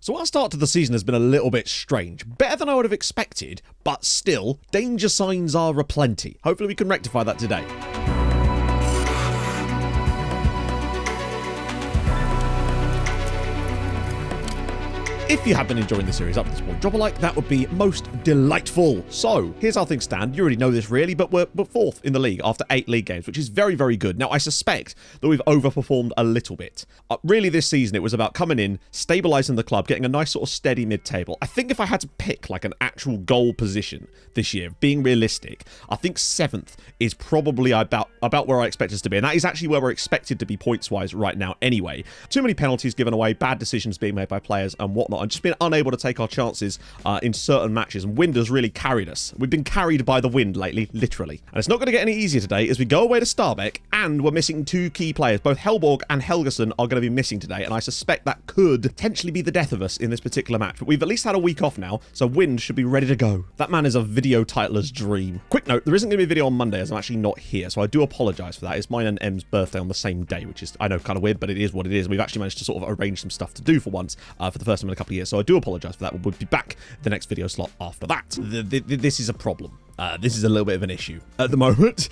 So our start to the season has been a little bit strange. Better than I would have expected, but still, danger signs are aplenty. Hopefully we can rectify that today. If you have been enjoying the series up to this point, drop a like, that would be most delightful. So, here's how things stand. You already know this really, but we're 4th in the league after 8 league games, which is very, very good. Now, I suspect that we've overperformed a little bit. Really, this season, it was about coming in, stabilising the club, getting a nice sort of steady mid-table. I think if I had to pick like an actual goal position this year, being realistic, I think 7th is probably about where I expect us to be. And that is actually where we're expected to be points-wise right now anyway. Too many penalties given away, bad decisions being made by players and whatnot. And just been unable to take our chances in certain matches, and wind has really carried us. We've been carried by the wind lately, literally. And it's not going to get any easier today as we go away to Starbuck, and we're missing 2 key players. Both Hellborg and Helgeson are going to be missing today, and I suspect that could potentially be the death of us in this particular match. But we've at least had a week off now, so wind should be ready to go. That man is a video titler's dream. Quick note, there isn't going to be a video on Monday as I'm actually not here, so I do apologise for that. It's mine and M's birthday on the same day, which is, I know, kind of weird, but it is what it is. We've actually managed to sort of arrange some stuff to do for once, for the first time in a couple of years, so I do apologise for that. We'll be back the next video slot after that. This is a problem. This is a little bit of an issue at the moment,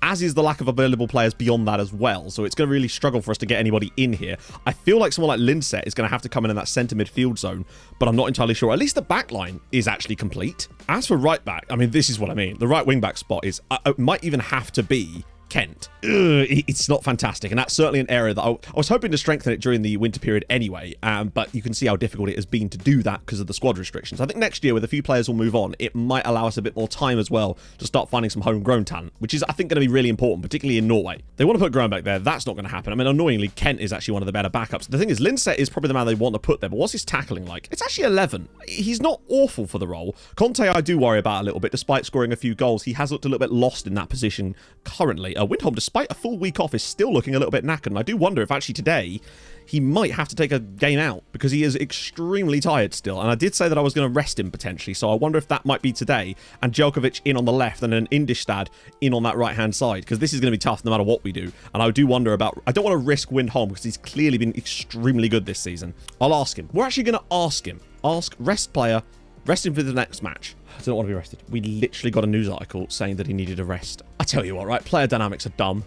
as is the lack of available players beyond that as well. So it's going to really struggle for us to get anybody in here. I feel like someone like Linset is going to have to come in that centre midfield zone, but I'm not entirely sure. At least the back line is actually complete. As for right back, I mean, this is what I mean. The right wing back spot is, it might even have to be Kent. It's not fantastic, and that's certainly an area that I was hoping to strengthen it during the winter period anyway, but you can see how difficult it has been to do that because of the squad restrictions. I think next year, with a few players will move on, it might allow us a bit more time as well to start finding some homegrown talent, which is, I think, going to be really important, particularly in Norway. They want to put Grönbeck there. That's not going to happen. I mean, annoyingly, Kent is actually one of the better backups. The thing is, Linset is probably the man they want to put there, but what's his tackling like? It's actually 11. He's not awful for the role. Conte, I do worry about a little bit, despite scoring a few goals. He has looked a little bit lost in that position currently. Windholm, despite a full week off, is still looking a little bit knackered, and I do wonder if actually today he might have to take a game out because he is extremely tired still. And I did say that I was going to rest him potentially, so I wonder if that might be today, and Jelkovic in on the left and an Indistad in on that right hand side, because this is going to be tough no matter what we do. And I do wonder about, I don't want to risk Windholm because he's clearly been extremely good this season. I'll ask him. We're actually going to ask him. Ask rest player, rest him for the next match. I don't want to be rested. We literally got a news article saying that he needed a rest. I tell you what, right? Player dynamics are dumb.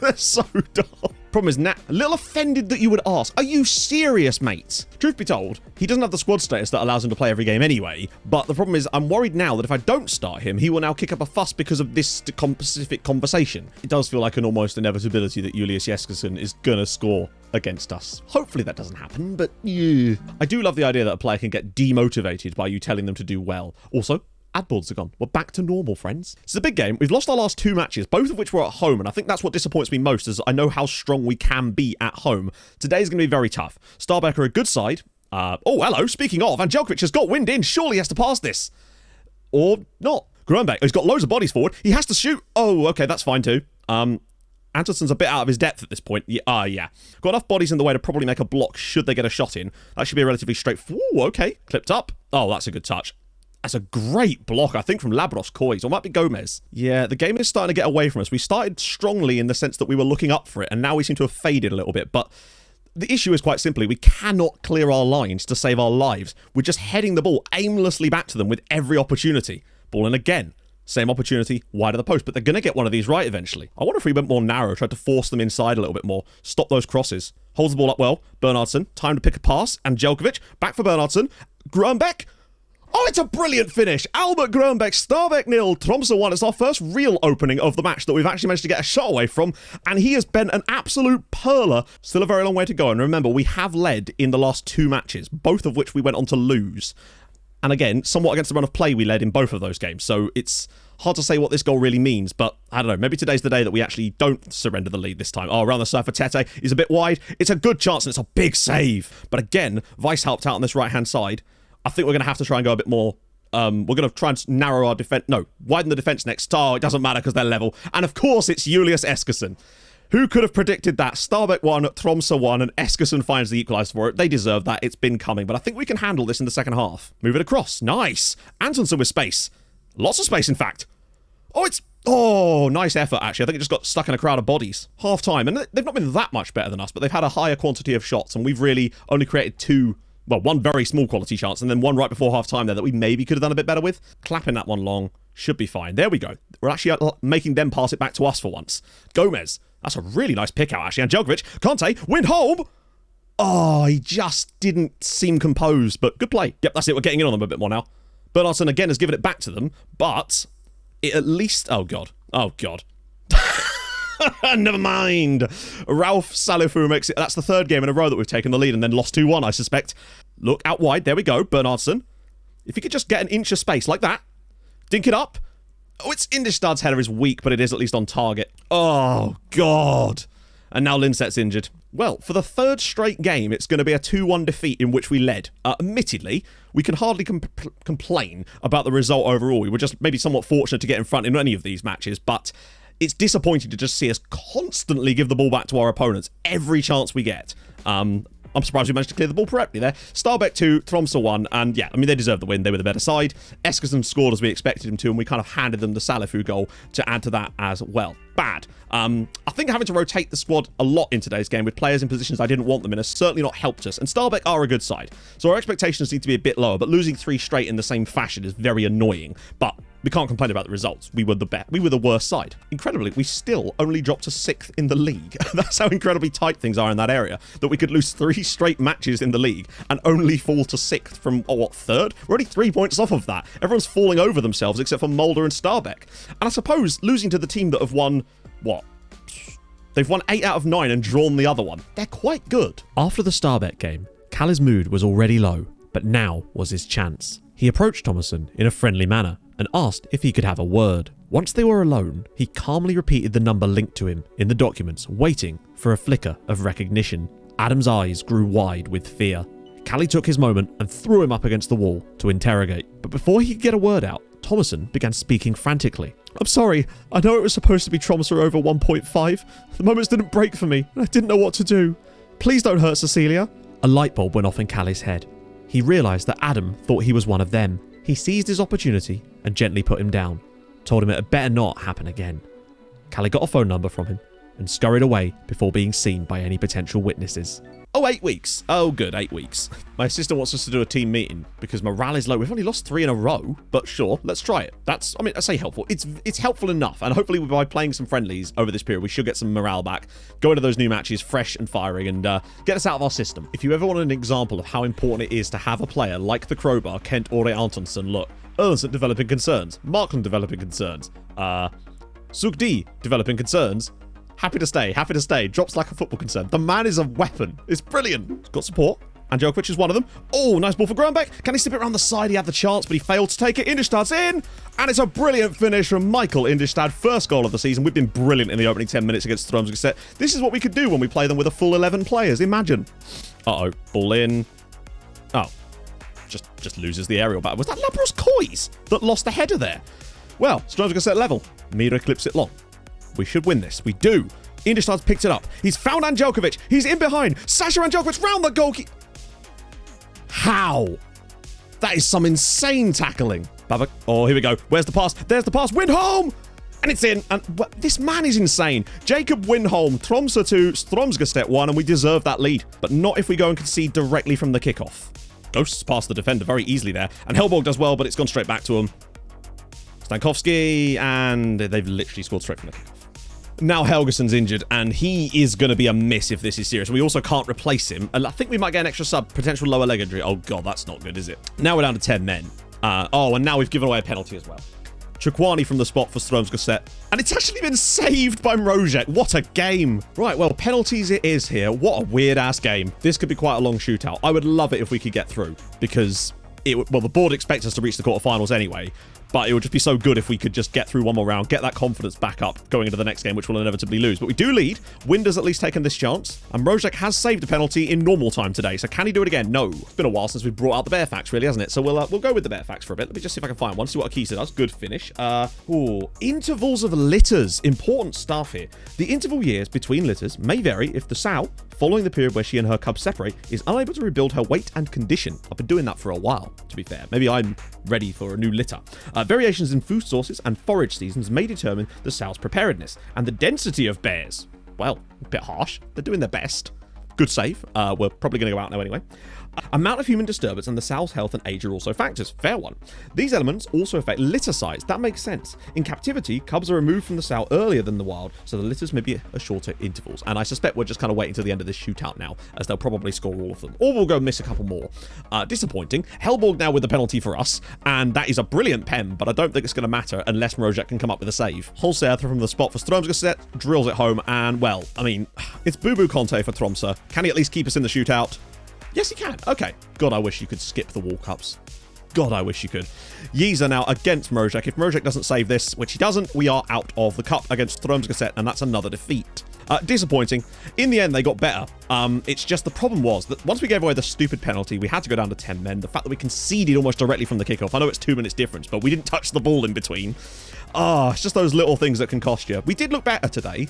They're so dumb. Problem is, Nat, a little offended that you would ask. Are you serious, mate? Truth be told, he doesn't have the squad status that allows him to play every game anyway. But the problem is, I'm worried now that if I don't start him, he will now kick up a fuss because of this specific conversation. It does feel like an almost inevitability that Julius Jespersen is going to score against us. Hopefully that doesn't happen, but yeah. I do love the idea that a player can get demotivated by you telling them to do well. Also, ad boards are gone. We're back to normal, friends. It's a big game. We've lost our last 2 matches, both of which were at home, and I think that's what disappoints me most, as I know how strong we can be at home. Today's going to be very tough. Starbuck are a good side. Oh, hello. Speaking of, and Jelkovic has got wind in. Surely he has to pass this. Or not. Grönbeck, he's got loads of bodies forward. He has to shoot. Oh, okay, that's fine too. Antonson's a bit out of his depth at this point. Yeah. Got enough bodies in the way to probably make a block should they get a shot in. That should be a relatively straight... Ooh, okay. Clipped up. Oh, that's a good touch. That's a great block, I think, from Labros Coys, or might be Gomez. Yeah, the game is starting to get away from us. We started strongly in the sense that we were looking up for it, and now we seem to have faded a little bit. But the issue is quite simply, we cannot clear our lines to save our lives. We're just heading the ball aimlessly back to them with every opportunity. Ball in again. Same opportunity, wide of the post, but they're going to get one of these right eventually. I wonder if we went more narrow, tried to force them inside a little bit more, stop those crosses. Holds the ball up well. Bernhardsson, time to pick a pass, and Jelkovic, back for Bernhardsson. Grönbeck. Oh, it's a brilliant finish. Albert Grönbeck, Starbeck 0, Thromso 1. It's our first real opening of the match that we've actually managed to get a shot away from, and he has been an absolute perler. Still a very long way to go, and remember, we have led in the last 2 matches, both of which we went on to lose. And again, somewhat against the run of play, we led in both of those games, so it's hard to say what this goal really means, but I don't know, maybe today's the day that we actually don't surrender the lead this time. Oh, around the side for Tete, he's a bit wide. It's a good chance, and it's a big save. But again, Weiss helped out on this right-hand side. I think we're going to have to try and go a bit more. We're going to try and narrow our defense. No, widen the defense next. Oh, it doesn't matter because they're level. And of course, it's Julius Jespersen. Who could have predicted that? Starbeck 1, Thromso 1, and Jespersen finds the equaliser for it. They deserve that. It's been coming. But I think we can handle this in the second half. Move it across. Nice. Antonsson with space. Lots of space, in fact. Oh, nice effort, actually. I think it just got stuck in a crowd of bodies. Half time. And they've not been that much better than us, but they've had a higher quantity of shots, and we've really only created 2 Well, one very small quality chance, and then one right before half-time there that we maybe could have done a bit better with. Clapping that one long should be fine. There we go. We're actually making them pass it back to us for once. Gomez. That's a really nice pick out, actually. Angelkovic. Conte. Windholm. Oh, he just didn't seem composed, but good play. Yep, that's it. We're getting in on them a bit more now. Bernardsson, again, has given it back to them, but it at least... Oh, God. Oh, God. Never mind. Ralph Salifu makes it. That's the third game in a row that we've taken the lead and then lost 2-1, I suspect. Look, out wide. There we go. Bernardsson. If he could just get an inch of space like that. Dink it up. Oh, it's Indistad's header is weak, but it is at least on target. Oh, God. And now Lindset's injured. Well, for the third straight game, it's going to be a 2-1 defeat in which we led. Admittedly, we can hardly complain about the result overall. We were just maybe somewhat fortunate to get in front in any of these matches, but... it's disappointing to just see us constantly give the ball back to our opponents every chance we get. I'm surprised we managed to clear the ball correctly there. Starbeck 2, Thromso 1, and yeah, I mean, they deserved the win. They were the better side. Eskilsson scored as we expected him to, and we kind of handed them the Salifu goal to add to that as well. Bad. I think having to rotate the squad a lot in today's game with players in positions I didn't want them in has certainly not helped us, and Starbeck are a good side, so our expectations need to be a bit lower, but losing 3 straight in the same fashion is very annoying, but we can't complain about the results. We were the worst side. Incredibly, we still only dropped to 6th in the league. That's how incredibly tight things are in that area, that we could lose 3 straight matches in the league and only fall to 6th from, 3rd? We're only 3 points off of that. Everyone's falling over themselves except for Mulder and Starbeck. And I suppose losing to the team that have won, they've won 8 out of 9 and drawn the other one. They're quite good. After the Starbeck game, Calle's mood was already low, but now was his chance. He approached Thomason in a friendly manner and asked if he could have a word. Once they were alone, he calmly repeated the number linked to him in the documents, waiting for a flicker of recognition. Adam's eyes grew wide with fear. Calle took his moment and threw him up against the wall to interrogate. But before he could get a word out, Thomason began speaking frantically. I'm sorry, I know it was supposed to be Thromso over 1.5. The moments didn't break for me, and I didn't know what to do. Please don't hurt Cecilia. A light bulb went off in Calle's head. He realised that Adam thought he was one of them. He seized his opportunity and gently put him down, told him it had better not happen again. Calle got a phone number from him and scurried away before being seen by any potential witnesses. Oh, 8 weeks. Oh, good, 8 weeks. My assistant wants us to do a team meeting because morale is low. We've only lost 3 in a row, but sure, let's try it. I say helpful. It's helpful enough, and hopefully by playing some friendlies over this period, we should get some morale back, go into those new matches fresh and firing, and get us out of our system. If you ever want an example of how important it is to have a player like the Crowbar, Kent Ore Antonsson, look, Ernst developing concerns, Markland developing concerns, Sugdi developing concerns, happy to stay, drops like a football concern. The man is a weapon. It's brilliant. He's got support. Angelkovic is one of them. Oh, nice ball for Grönbeck. Can he slip it around the side? He had the chance, but he failed to take it. Indistad's in. And it's a brilliant finish from Michael Indistad. First goal of the season. We've been brilliant in the opening 10 minutes against Thromso. This is what we could do when we play them with a full 11 players. Imagine. Uh-oh. Ball in. Oh. Just loses the aerial battle. Was that Labros Coys that lost the header there? Well, Thromso set level. Mira clips it long. We should win this. We do. Indistad's picked it up. He's found Angelkovic. He's in behind. Sasha Angelkovic round the goalkeeper. How? That is some insane tackling. Babak. Oh, here we go. Where's the pass? There's the pass. Windholm! And it's in. And this man is insane. Jacob Windholm, Thromso 2, Stromsgård 1, and we deserve that lead. But not if we go and concede directly from the kickoff. Ghosts past the defender very easily there. And Hellborg does well, but it's gone straight back to him. Stankowski, and they've literally scored straight from the kickoff. Now Helgeson's injured, and he is going to be a miss if this is serious. We also can't replace him. And I think we might get an extra sub, potential lower leg injury. Oh, God, that's not good, is it? Now we're down to 10 men. And now we've given away a penalty as well. Chukwani from the spot for Stromsgård. And it's actually been saved by Mrozek. What a game. Right, well, penalties it is here. What a weird-ass game. This could be quite a long shootout. I would love it if we could get through, because the board expects us to reach the quarterfinals anyway. But it would just be so good if we could just get through one more round, get that confidence back up going into the next game, which we'll inevitably lose. But we do lead. Winder's at least taken this chance. And Mrozek has saved a penalty in normal time today. So can he do it again? No. It's been a while since we've brought out the bare facts, really, hasn't it? So we'll go with the bare facts for a bit. Let me just see if I can find one. See what Akisa does. Good finish. Intervals of litters. Important stuff here. The interval years between litters may vary if the sow, following the period where she and her cubs separate, is unable to rebuild her weight and condition. I've been doing that for a while, to be fair. Maybe I'm ready for a new litter. Variations in food sources and forage seasons may determine the sow's preparedness and the density of bears. Well, a bit harsh. They're doing their best. Good save. We're probably going to go out now anyway. Amount of human disturbance and the cell's health and age are also factors. Fair one. These elements also affect litter size. That makes sense. In captivity, cubs are removed from the cell earlier than the wild, so the litters may be at shorter intervals. And I suspect we're just kind of waiting till the end of this shootout now, as they'll probably score all of them. Or we'll go miss a couple more. Disappointing. Hellborg now with the penalty for us, and that is a brilliant pen, but I don't think it's going to matter unless Mrozek can come up with a save. Holzer from the spot for Thromso, drills it home, and well, I mean, it's Boo-Boo Conte for Thromso. Can he at least keep us in the shootout? Yes, he can. Okay. God, I wish you could skip the wall cups. God, I wish you could. Yeezer now against Mrozek. If Mrozek doesn't save this, which he doesn't, we are out of the cup against Thromso, and that's another defeat. Disappointing. In the end, they got better. It's just the problem was that once we gave away the stupid penalty, we had to go down to 10 men. The fact that we conceded almost directly from the kickoff. I know it's 2 minutes difference, but we didn't touch the ball in between. It's just those little things that can cost you. We did look better today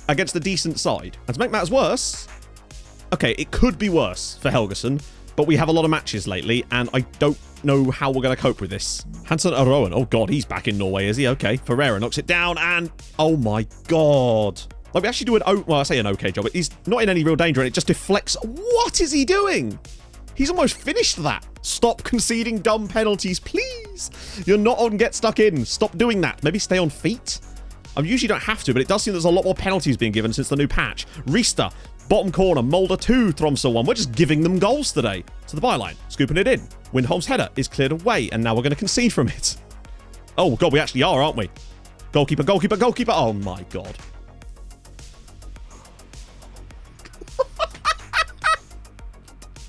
against a decent side. And to make matters worse, okay, it could be worse for Helgeson, but we have a lot of matches lately, and I don't know how we're going to cope with this. Hansen Aroen, oh god, he's back in Norway, is he? Okay, Ferreira knocks it down, and oh my god. Like, we actually do I say an okay job, but he's not in any real danger, and it just deflects. What is he doing? He's almost finished that. Stop conceding dumb penalties, please. You're not on get stuck in. Stop doing that. Maybe stay on feet. I usually don't have to, but it does seem there's a lot more penalties being given since the new patch. Riester, bottom corner, Mulder 2, Thromso 1. We're just giving them goals today. To the byline, scooping it in. Windholm's header is cleared away, and now we're going to concede from it. Oh, God, we actually are, aren't we? Goalkeeper, goalkeeper, goalkeeper. Oh, my God.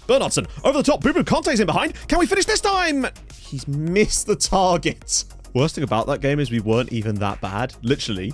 Bernardson, over the top. Boo-Boo Conte's in behind. Can we finish this time? He's missed the target. Worst thing about that game is we weren't even that bad. Literally.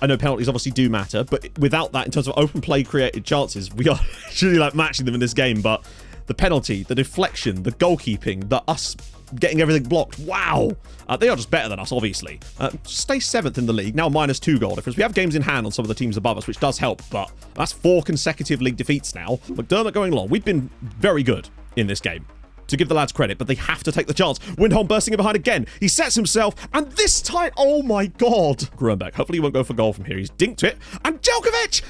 I know penalties obviously do matter, but without that, in terms of open play created chances, we are actually like matching them in this game. But the penalty, the deflection, the goalkeeping, the us getting everything blocked, wow. They are just better than us, obviously. Stay 7th in the league, now -2 goal difference. We have games in hand on some of the teams above us, which does help, but that's 4 consecutive league defeats now. McDermott going long. We've been very good in this game, to give the lads credit, but they have to take the chance. Windholm bursting in behind again. He sets himself, and this time, oh my god. Grunberg, hopefully he won't go for goal from here. He's dinked it, and Djokovic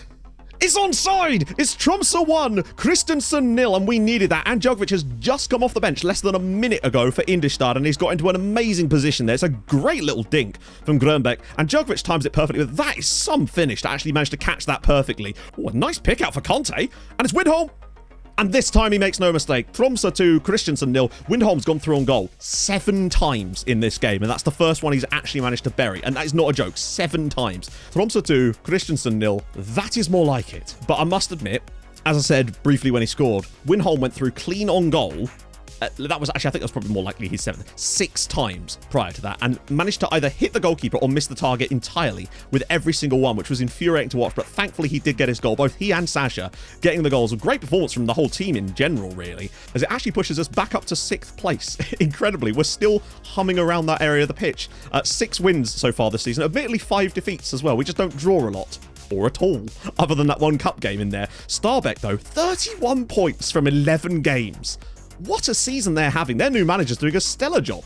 is onside. It's Thromso 1, Christensen 0, and we needed that. And Djokovic has just come off the bench less than a minute ago for Indistad, and he's got into an amazing position there. It's a great little dink from Grunberg, and Djokovic times it perfectly. But that is some finish to actually manage to catch that perfectly. Oh, a nice pick out for Conte, and it's Windholm. And this time he makes no mistake. Thromso 2, Christensen 0. Windholm's gone through on goal 7 times in this game, and that's the first one he's actually managed to bury. And that is not a joke. 7 times. Thromso 2, Christensen 0. That is more like it. But I must admit, as I said briefly when he scored, Windholm went through clean on goal. That was actually, I think that's probably more likely his 7th. 6 times prior to that, and managed to either hit the goalkeeper or miss the target entirely with every single one, which was infuriating to watch. But thankfully he did get his goal. Both he and Sasha getting the goals. A great performance from the whole team in general, really, as it actually pushes us back up to 6th place. Incredibly, we're still humming around that area of the pitch. 6 wins so far this season, admittedly 5 defeats as well. We just don't draw a lot, or at all, other than that one cup game in there. Starbuck, though, 31 points from 11 games. What a season they're having. Their new manager's doing a stellar job.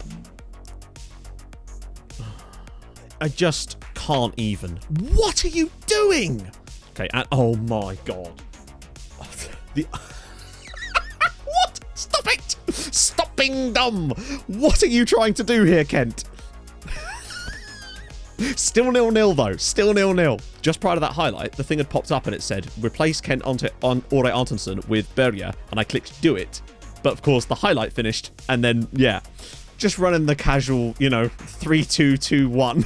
I just can't even. What are you doing? Okay, and oh my god. What? Stop it! Stop being dumb! What are you trying to do here, Kent? Still 0-0 though. Still 0-0. Just prior to that highlight, the thing had popped up and it said, replace Kent Ore Antonsen with Berja, and I clicked do it. But of course, the highlight finished, and then, yeah, just running the casual, 3-2-2-1.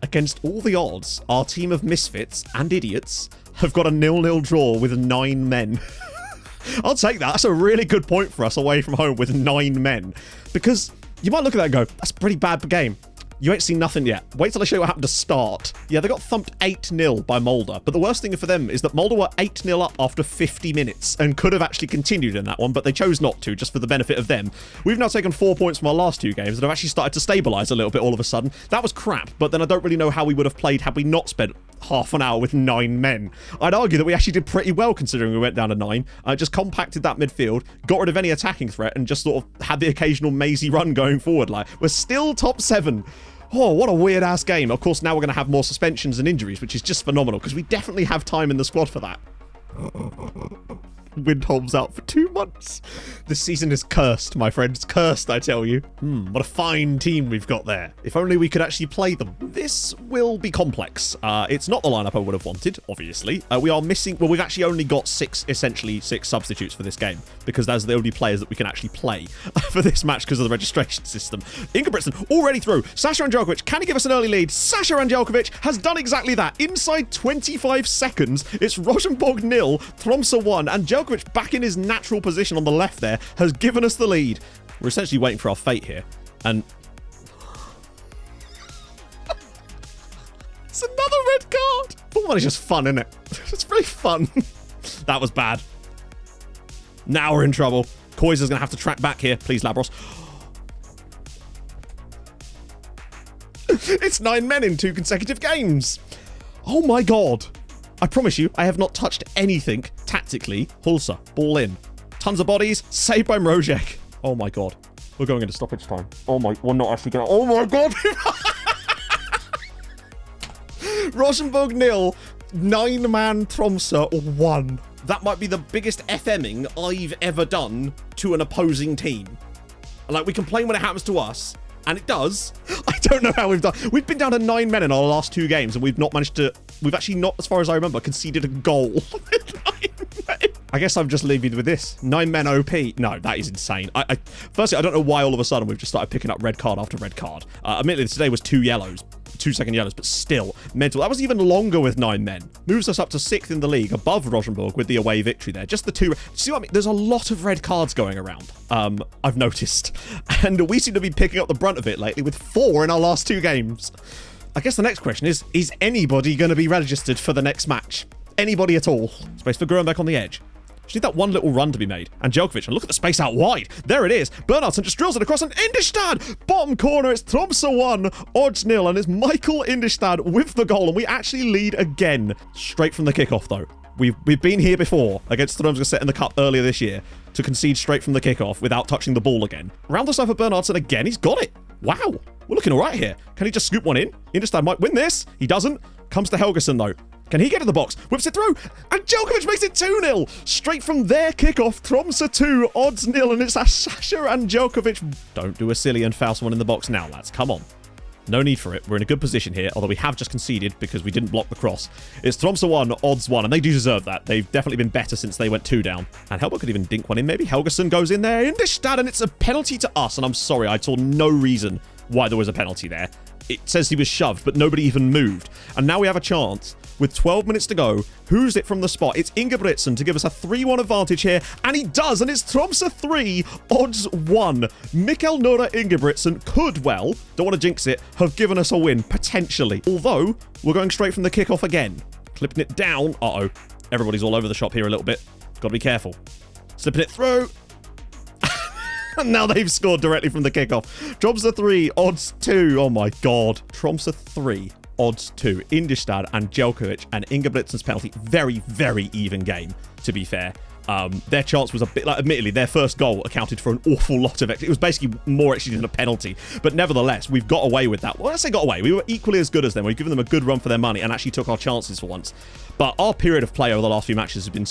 Against all the odds, our team of misfits and idiots have got a 0-0 draw with 9 men. I'll take that. That's a really good point for us away from home with 9 men. Because you might look at that and go, that's a pretty bad game. You ain't seen nothing yet. Wait till I show you what happened to start. Yeah, they got thumped 8-0 by Mulder. But the worst thing for them is that Mulder were 8-0 up after 50 minutes and could have actually continued in that one, but they chose not to, just for the benefit of them. We've now taken 4 points from our last 2 games and have actually started to stabilise a little bit all of a sudden. That was crap, but then I don't really know how we would have played had we not spent half an hour with 9 men. I'd argue that we actually did pretty well considering we went down to 9. Just compacted that midfield, got rid of any attacking threat, and just sort of had the occasional mazy run going forward. Like, we're still top 7. Oh, what a weird-ass game. Of course, now we're going to have more suspensions and injuries, which is just phenomenal, because we definitely have time in the squad for that. Windholm's out for 2 months. This season is cursed, my friends. Cursed, I tell you. What a fine team we've got there. If only we could actually play them. This will be complex. It's not the lineup I would have wanted, obviously. We are missing... Well, we've actually only got essentially six substitutes for this game, because those are the only players that we can actually play for this match because of the registration system. Ingebrigtsen already through. Sasha Anđelković, can he give us an early lead? Sasha Anđelković has done exactly that. Inside 25 seconds, it's Rosenborg 0, Thromso 1, and Anđelković back in his natural position on the left there has given us the lead. We're essentially waiting for our fate here. And... it's another red card! Football is just fun, isn't it? It's very fun. That was bad. Now we're in trouble. Koiza's going to have to track back here. Please, Labros. It's 9 men in 2 consecutive games. Oh my god. I promise you, I have not touched anything tactically. Hulsa, ball in. Tons of bodies. Saved by Mrozek. Oh my god. We're going into stoppage time. Oh my... We're not actually going to... Oh my god. Rosenborg 0. 9-man Thromso 1. That might be the biggest FMing I've ever done to an opposing team. Like, we complain when it happens to us, and it does. I don't know how we've done. We've been down to 9 men in our last 2 games, and we've not managed to... We've actually not, as far as I remember, conceded a goal. 9 men. I guess I'm just leaving with this. 9 men OP. No, that is insane. Firstly, I don't know why all of a sudden we've just started picking up red card after red card. Admittedly, today was 2 yellows. 2 second yellows, but still mental. That was even longer with 9 men. Moves us up to 6th in the league, above Rosenborg with the away victory there. Just the 2. See what I mean? There's a lot of red cards going around. I've noticed, and we seem to be picking up the brunt of it lately with 4 in our last 2 games. I guess the next question is anybody going to be registered for the next match? Anybody at all? Space for Gruenbeck on the edge. Just need that one little run to be made. Anđelković, and look at the space out wide. There it is. Bernardsson just drills it across, and Indestad! Bottom corner, it's Thromso 1, odds 0, and it's Michael Indestad with the goal, and we actually lead again. Straight from the kickoff, though. We've been here before against Thromso set in the cup earlier this year to concede straight from the kickoff without touching the ball again. Round the side for Bernardsson again. He's got it. Wow. We're looking all right here. Can he just scoop one in? Indestad might win this. He doesn't. Comes to Helgason, though. Can he get to the box? Whips it through. And Anđelković makes it 2-0. Straight from their kickoff. Thromso 2, odds 0. And it's a Sasha Anđelković. Don't do a silly and foul someone in the box now, lads. Come on. No need for it. We're in a good position here, although we have just conceded because we didn't block the cross. It's Thromso 1, odds 1, and they do deserve that. They've definitely been better since they went 2 down. And Helberg could even dink one in, maybe. Helgason goes in there. Indestad, and it's a penalty to us. And I'm sorry, I saw no reason why there was a penalty there. It says he was shoved, but nobody even moved. And now we have a chance. With 12 minutes to go, who's it from the spot? It's Ingebrigtsen to give us a 3-1 advantage here, and he does, and it's Thromso 3, odds 1. Mikael Nora Ingebrigtsen could well, don't want to jinx it, have given us a win, potentially. Although, we're going straight from the kickoff again. Clipping it down. Uh-oh. Everybody's all over the shop here a little bit. Gotta be careful. Slipping it through. And now they've scored directly from the kickoff. Thromso 3, odds 2. Oh my god. Thromso 3. Odds 2. Indestad, Anđelković, and Ingebrigtsen's penalty. Very, very even game, to be fair. Their chance was a bit like, admittedly, their first goal accounted for an awful lot of it. It was basically more actually than a penalty. But nevertheless, we've got away with that. Well, I say got away. We were equally as good as them. We've given them a good run for their money and actually took our chances for once. But our period of play over the last few matches has been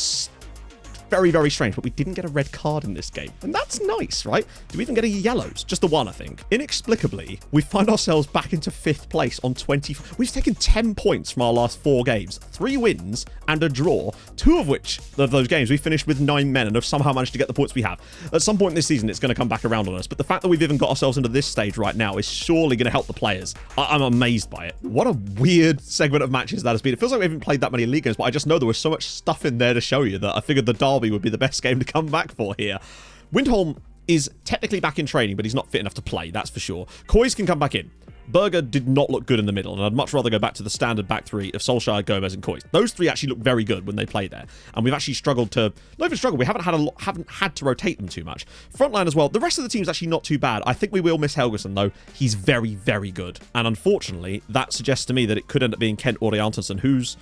very, very strange, but we didn't get a red card in this game. And that's nice, right? Do we even get any yellows? Just the one, I think. Inexplicably, we find ourselves back into 5th place on 20... We've taken 10 points from our last 4 games. 3 wins and a draw. 2 of which, of those games, we finished with 9 men and have somehow managed to get the points we have. At some point this season, it's going to come back around on us. But the fact that we've even got ourselves into this stage right now is surely going to help the players. I'm amazed by it. What a weird segment of matches that has been. It feels like we haven't played that many league games, but I just know there was so much stuff in there to show you that I figured the derby would be the best game to come back for here. Windholm is technically back in training, but he's not fit enough to play, that's for sure. Kois can come back in. Berger did not look good in the middle, and I'd much rather go back to the standard back 3 of Solskjaer, Gomez, and Kois. Those 3 actually look very good when they play there, and we've actually struggled to... Not even struggled, we haven't had to rotate them too much. Frontline as well. The rest of the team's actually not too bad. I think we will miss Helgason, though. He's very, very good. And unfortunately, that suggests to me that it could end up being Kent Oriantason, who's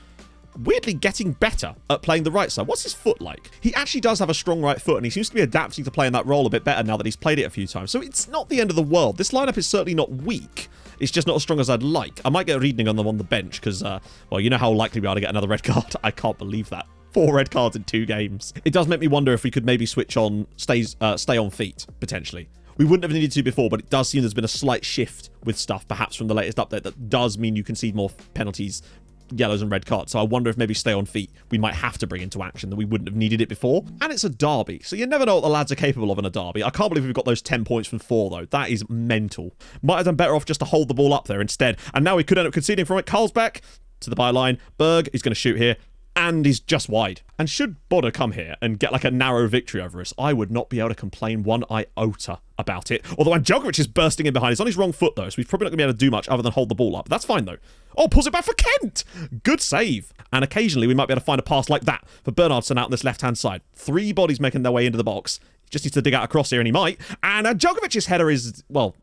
weirdly getting better at playing the right side. What's his foot like? He actually does have a strong right foot, and he seems to be adapting to playing that role a bit better now that he's played it a few times. So it's not the end of the world. This lineup is certainly not weak. It's just not as strong as I'd like. I might get a reading on them on the bench because, well, you know how likely we are to get another red card. I can't believe that. 4 red cards in 2 games. It does make me wonder if we could maybe switch on stay on feet, potentially. We wouldn't have needed to before, but it does seem there's been a slight shift with stuff, perhaps from the latest update, that does mean you concede more penalties, yellows and red cards. So I wonder if maybe stay on feet we might have to bring into action, that we wouldn't have needed it before. And it's a derby, so you never know what the lads are capable of in a derby. I can't believe we've got those 10 points from 4, though. That is mental. Might have done better off just to hold the ball up there instead. And now we could end up conceding from it. Carlsbeck to the byline. Berg is going to shoot here. And he's just wide. And should Bodder come here and get like a narrow victory over us, I would not be able to complain one iota about it. Although Angelkovic is bursting in behind. He's on his wrong foot, though, so he's probably not going to be able to do much other than hold the ball up. That's fine, though. Oh, pulls it back for Kent! Good save. And occasionally we might be able to find a pass like that for Bernardsson out on this left-hand side. 3 bodies making their way into the box. Just needs to dig out a cross here, and he might. And Djokovic's header is, well,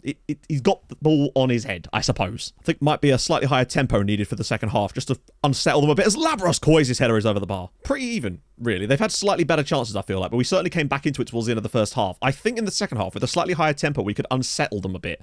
he's got the ball on his head, I suppose. I think might be a slightly higher tempo needed for the second half, just to unsettle them a bit, as Labros Koi's header is over the bar. Pretty even, really. They've had slightly better chances, I feel like, but we certainly came back into it towards the end of the first half. I think in the second half, with a slightly higher tempo, we could unsettle them a bit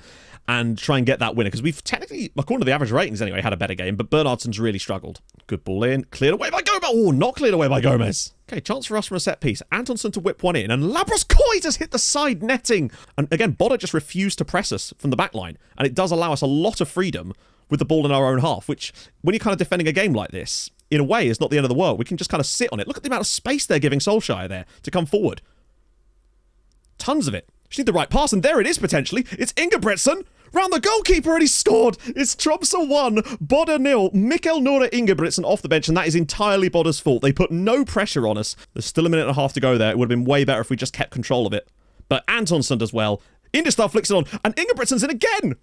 and try and get that winner, because we've technically, according to the average ratings anyway, had a better game, but Bernardsson's really struggled. Good ball in. Cleared away by Gomez. Oh, not cleared away by Gomez. Okay, chance for us from a set piece. Antonsson to whip one in, and Labros Koi has hit the side netting. And again, Bodder just refused to press us from the back line, and it does allow us a lot of freedom with the ball in our own half, which, when you're kind of defending a game like this, in a way, is not the end of the world. We can just kind of sit on it. Look at the amount of space they're giving Solskjaer there to come forward. Tons of it. Just need the right pass, and there it is, potentially. It's Ingebrigtsen round the goalkeeper, and he scored. It's Thromso 1, Bodder 0. Mikkel Nora Ingebrigtsen off the bench, and that is entirely Bodder's fault. They put no pressure on us. There's still a minute and a half to go there. It would have been way better if we just kept control of it. But Antonsson does well. Indistar flicks it on, and Ingebrigtsen's in again.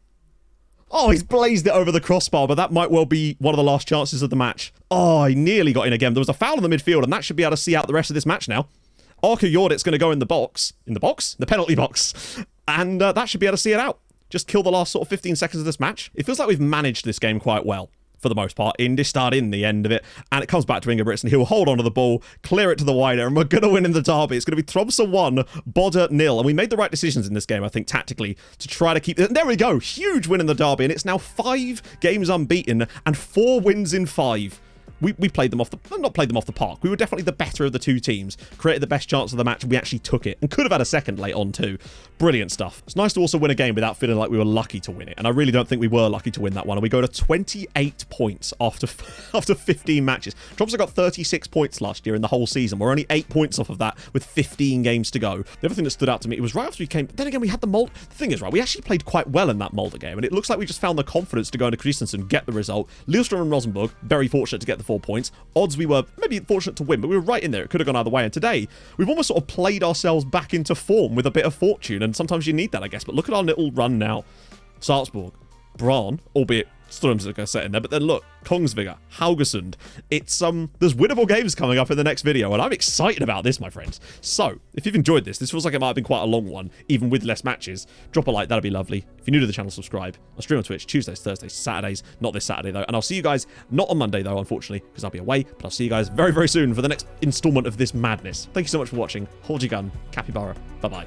Oh, he's blazed it over the crossbar, but that might well be one of the last chances of the match. Oh, he nearly got in again. There was a foul in the midfield, and that should be able to see out the rest of this match now. Arka Jordic's going to go in the box. In the box? The penalty box. And that should be able to see it out. Just kill the last sort of 15 seconds of this match. It feels like we've managed this game quite well, for the most part. Indistar in the end of it. And it comes back to Ingebrigtsen. He'll hold on to the ball, clear it to the wider, and we're going to win in the derby. It's going to be Thromso 1, Bodder 0. And we made the right decisions in this game, I think, tactically, to try to keep it. There we go. Huge win in the derby. And it's now 5 games unbeaten and 4 wins in 5. We played them off the... Not played them off the park. We were definitely the better of the 2 teams. Created the best chance of the match. We actually took it. And could have had a second late on too. Brilliant stuff. It's nice to also win a game without feeling like we were lucky to win it. And I really don't think we were lucky to win that one. And we go to 28 points after 15 matches. Thromso got 36 points last year in the whole season. We're only 8 points off of that with 15 games to go. The other thing that stood out to me, it was right after we came... Then again, we had the Mulder... The thing is, right, we actually played quite well in that Mulder game. And it looks like we just found the confidence to go into Christensen, get the result. Lillestrøm and Rosenborg, very fortunate to get the 4 points. Odds we were maybe fortunate to win, but we were right in there. It could have gone either way. And today, we've almost sort of played ourselves back into form with a bit of fortune. And sometimes you need that, I guess. But look at our little run now. Salzburg, Brann, albeit Storms are going to set in there. But then look, Kongsvinger, Haugesund. It's, there's winnable games coming up in the next video. And I'm excited about this, my friends. So, if you've enjoyed this feels like it might have been quite a long one, even with less matches. Drop a like, that'd be lovely. If you're new to the channel, subscribe. I stream on Twitch Tuesdays, Thursdays, Saturdays. Not this Saturday, though. And I'll see you guys, not on Monday, though, unfortunately, because I'll be away. But I'll see you guys very, very soon for the next installment of this madness. Thank you so much for watching. Hold your gun. Capybara. Bye-bye.